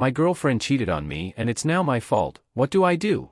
My girlfriend cheated on me and it's now my fault. What do I do?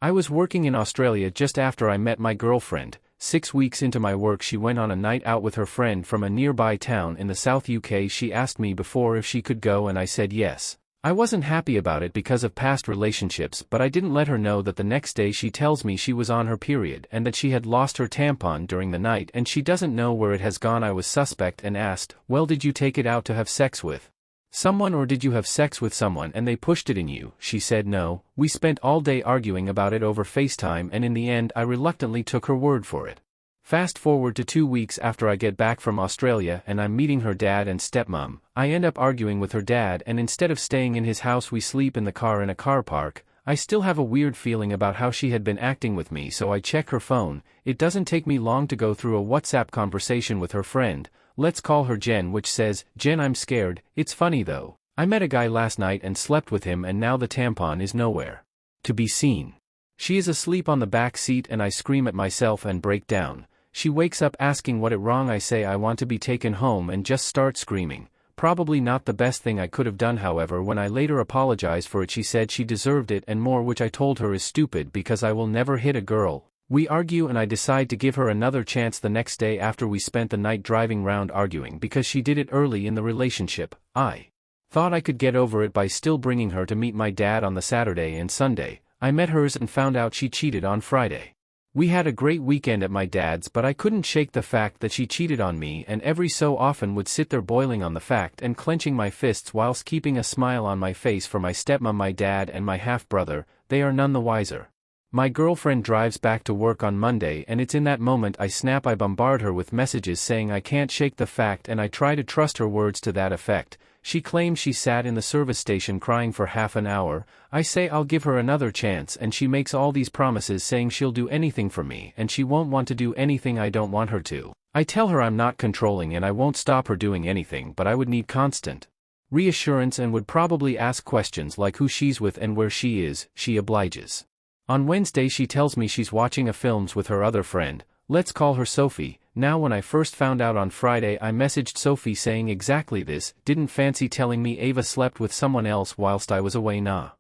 I was working in Australia just after I met my girlfriend. 6 weeks into my work she went on a night out with her friend from a nearby town in the South UK. She asked me before if she could go and I said yes. I wasn't happy about it because of past relationships, but I didn't let her know that the next day she tells me she was on her period and that she had lost her tampon during the night and she doesn't know where it has gone. I was suspect and asked, well, did you take it out to have sex with someone or did you have sex with someone and they pushed it in you? She said no. We spent all day arguing about it over FaceTime and in the end I reluctantly took her word for it. Fast forward to 2 weeks after I get back from Australia and I'm meeting her dad and stepmom. I end up arguing with her dad and instead of staying in his house we sleep in the car in a car park. I still have a weird feeling about how she had been acting with me, so I check her phone. It doesn't take me long to go through a WhatsApp conversation with her friend. Let's call her Jen, which says, Jen, I'm scared. It's funny though. I met a guy last night and slept with him and now the tampon is nowhere to be seen. She is asleep on the back seat and I scream at myself and break down. She wakes up asking what it wrong. I say I want to be taken home and just start screaming. Probably not the best thing I could have done. However, when I later apologized for it she said she deserved it and more, which I told her is stupid because I will never hit a girl. We argue and I decide to give her another chance the next day after we spent the night driving round arguing because she did it early in the relationship. I thought I could get over it by still bringing her to meet my dad on the Saturday and Sunday. I met hers and found out she cheated on Friday. We had a great weekend at my dad's, but I couldn't shake the fact that she cheated on me and every so often would sit there boiling on the fact and clenching my fists whilst keeping a smile on my face. For my stepmom, my dad and my half-brother, they are none the wiser. My girlfriend drives back to work on Monday and it's in that moment I snap. I bombard her with messages saying I can't shake the fact and I try to trust her words to that effect. She claims she sat in the service station crying for half an hour. I say I'll give her another chance and she makes all these promises saying she'll do anything for me and she won't want to do anything I don't want her to. I tell her I'm not controlling and I won't stop her doing anything, but I would need constant reassurance and would probably ask questions like who she's with and where she is. She obliges. On Wednesday she tells me she's watching a films with her other friend. Let's call her Sophie. Now when I first found out on Friday I messaged Sophie saying exactly this. Didn't fancy telling me Ava slept with someone else whilst I was away, nah.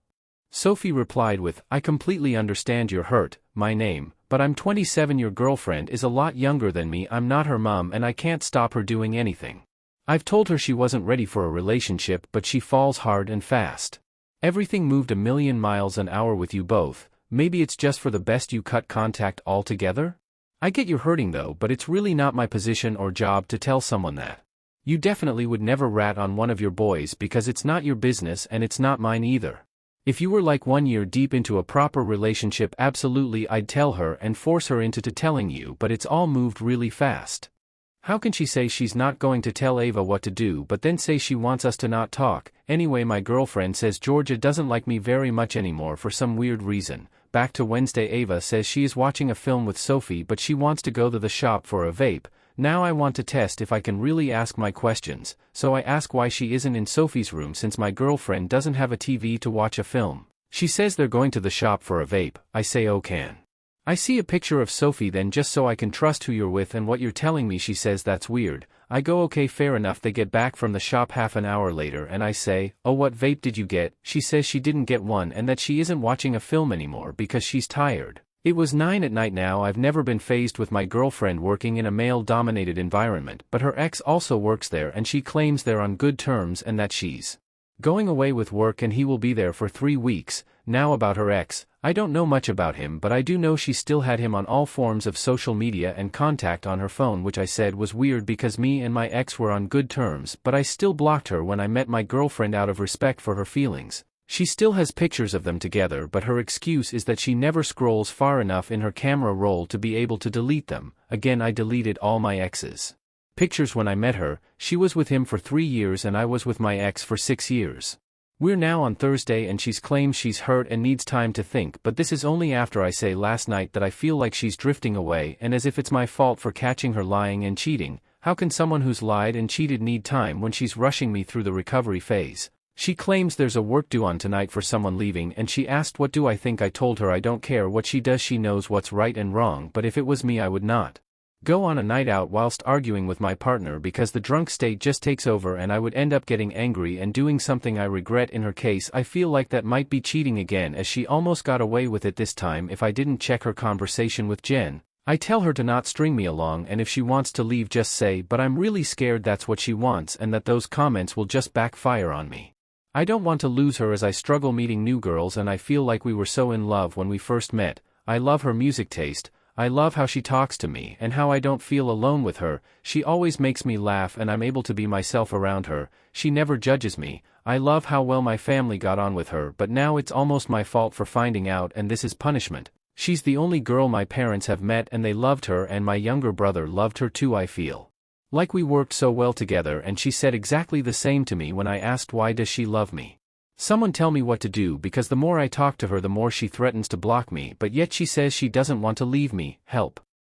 Sophie replied with, I completely understand you're hurt, my name, but I'm 27. Your girlfriend is a lot younger than me. I'm not her mom and I can't stop her doing anything. I've told her she wasn't ready for a relationship, but she falls hard and fast. Everything moved a million miles an hour with you both. Maybe it's just for the best you cut contact altogether? I get you're hurting though, but it's really not my position or job to tell someone that. You definitely would never rat on one of your boys because it's not your business and it's not mine either. If you were like 1 year deep into a proper relationship, absolutely I'd tell her and force her into telling you, but it's all moved really fast. How can she say she's not going to tell Ava what to do but then say she wants us to not talk? Anyway, my girlfriend says Georgia doesn't like me very much anymore for some weird reason. Back to Wednesday, Ava says she is watching a film with Sophie but she wants to go to the shop for a vape. Now I want to test if I can really ask my questions, so I ask why she isn't in Sophie's room since my girlfriend doesn't have a TV to watch a film. She says they're going to the shop for a vape. I say oh can I see a picture of Sophie then just so I can trust who you're with and what you're telling me? She says that's weird. I go okay, fair enough. They get back from the shop half an hour later and I say, oh, what vape did you get? She says she didn't get one and that she isn't watching a film anymore because she's tired. It was 9 at night now. I've never been fazed with my girlfriend working in a male-dominated environment, but her ex also works there and she claims they're on good terms and that she's going away with work and he will be there for 3 weeks. Now about her ex, I don't know much about him, but I do know she still had him on all forms of social media and contact on her phone, which I said was weird because me and my ex were on good terms, but I still blocked her when I met my girlfriend out of respect for her feelings. She still has pictures of them together, but her excuse is that she never scrolls far enough in her camera roll to be able to delete them. Again, I deleted all my ex's pictures when I met her. She was with him for 3 years and I was with my ex for 6 years. We're now on Thursday and she's claims she's hurt and needs time to think, but this is only after I say last night that I feel like she's drifting away and as if it's my fault for catching her lying and cheating. How can someone who's lied and cheated need time when she's rushing me through the recovery phase? She claims there's a work due on tonight for someone leaving and she asked what do I think. I told her I don't care what she does, she knows what's right and wrong, but if it was me I would not go on a night out whilst arguing with my partner because the drunk state just takes over and I would end up getting angry and doing something I regret. In her case, I feel like that might be cheating again, as she almost got away with it this time if I didn't check her conversation with Jen. I tell her to not string me along, and if she wants to leave just say, but I'm really scared that's what she wants and that those comments will just backfire on me. I don't want to lose her as I struggle meeting new girls, and I feel like we were so in love when we first met. I love her music taste, I love how she talks to me and how I don't feel alone with her. She always makes me laugh and I'm able to be myself around her. She never judges me. I love how well my family got on with her, but now it's almost my fault for finding out, and this is punishment. She's the only girl my parents have met and they loved her, and my younger brother loved her too. I feel like we worked so well together, and she said exactly the same to me when I asked why does she love me. Someone tell me what to do, because the more I talk to her the more she threatens to block me, but yet she says she doesn't want to leave me. Help.